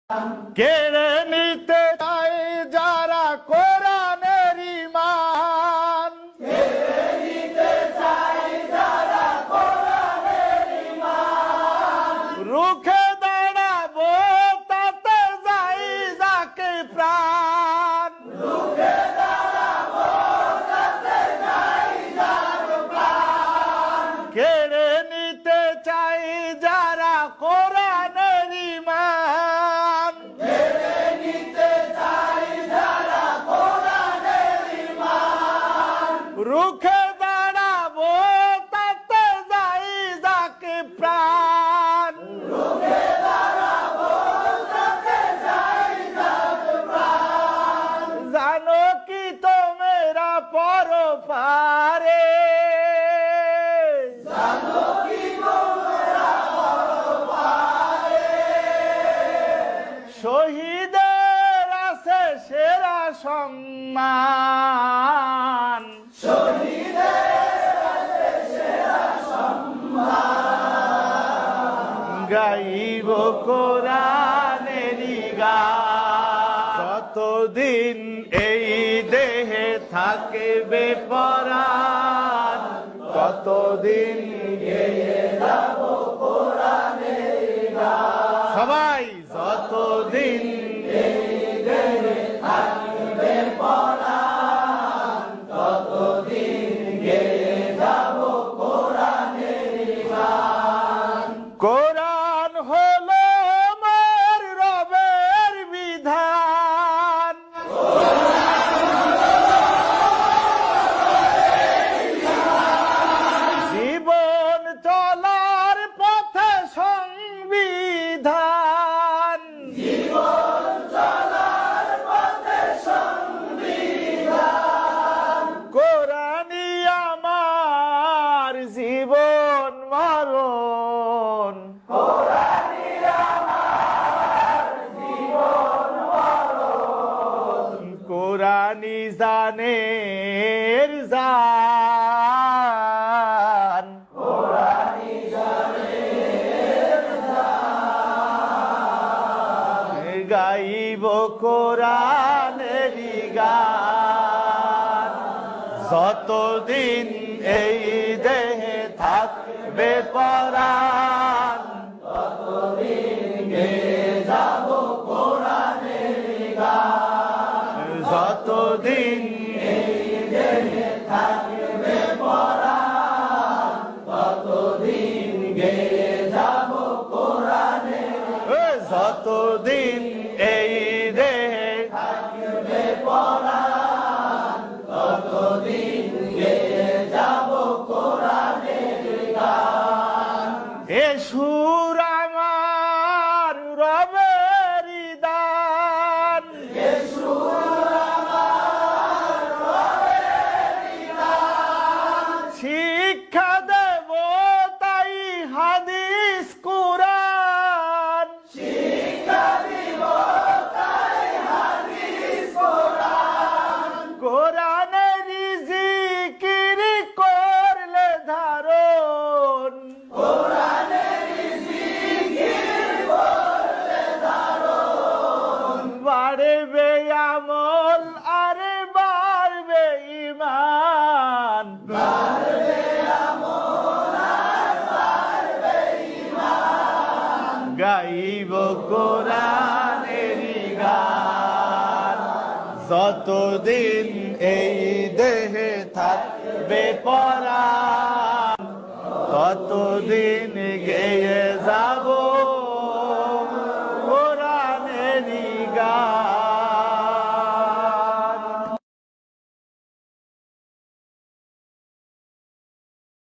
কেড়ে নিতে চায় যারা কোরআনের ঈমান, কেড়ে নিতে চায় যারা কোরআনের ঈমান, রুখে দাঁড়াবো তাতে যাই যাকে প্রাণ, রুখে দাঁড়াবো তাতে যাই যাকে প্রাণ, কেড়ে নিতে চাই যারা কোরআনের ঈমান, কেড়ে নিতে চায় যারা কোরআনের ঈমান, রুখে দাঁড়াবো তাতে যাই যাকে প্রাণ, রুখে দাঁড়াবো তাতে যাই যাকে প্রাণ, জানো কি তোমরা পরপারে, জানো কি তোমরা পরপারে, শহীদের আছে সেরা সম্মান, শহীদের আছে সেরা সম্মান, গাইব কোরআনেরই গান, যতদিন এই দেহে থাকবে পরাণ, ততদিন গেয়ে যাব কোরআনের গান, সবাই যতদিন এই দেহে থাকবে পরাণ, ততদিন গেয়ে যাব কোরআনের গান, কোরআন হলো আমার রবের বিধান, জীবন চলার পথে সংবিধান, জীবন চলার পথে সংবিধান, কোরআনই আমার জীবন মরণ, কোরআনই আমার জীবন মরণ, কোরআনই জানের জান, কোরআনই জানের জান, গাইব কোরআনেরই গান, যতদিন এই দেহে থাকবে পরাণ, ততদিন গেয়ে যাব কোরআনের গান, যতদিন এই দেহে থাকবে পরাণ, ততদিন গেয়ে যাব কোরআনের যতদিন এই দেহে থাকবে পরাণ, ততদিন গেয়ে যাব কোরআনের গান, এ সুর আমার রবেরই দান, এ সুর আমার রবেরই গান, শিক্ষা দেব তাই হাদিস কুরআন, শিক্ষা দিব তাই হাদিস কোরআন, কোরআনেরই জিকির করলে ধারণ, কোরআনের জিকির করলে ধারণ, বাড়বে আমল আর বাড়বে ঈমান, বাড়বে আমল আর বাড়বে ঈমান, গাইব কোরআনেরই গান, যতদিন এই দেহে থাকবে পরাণ, ততদিন গে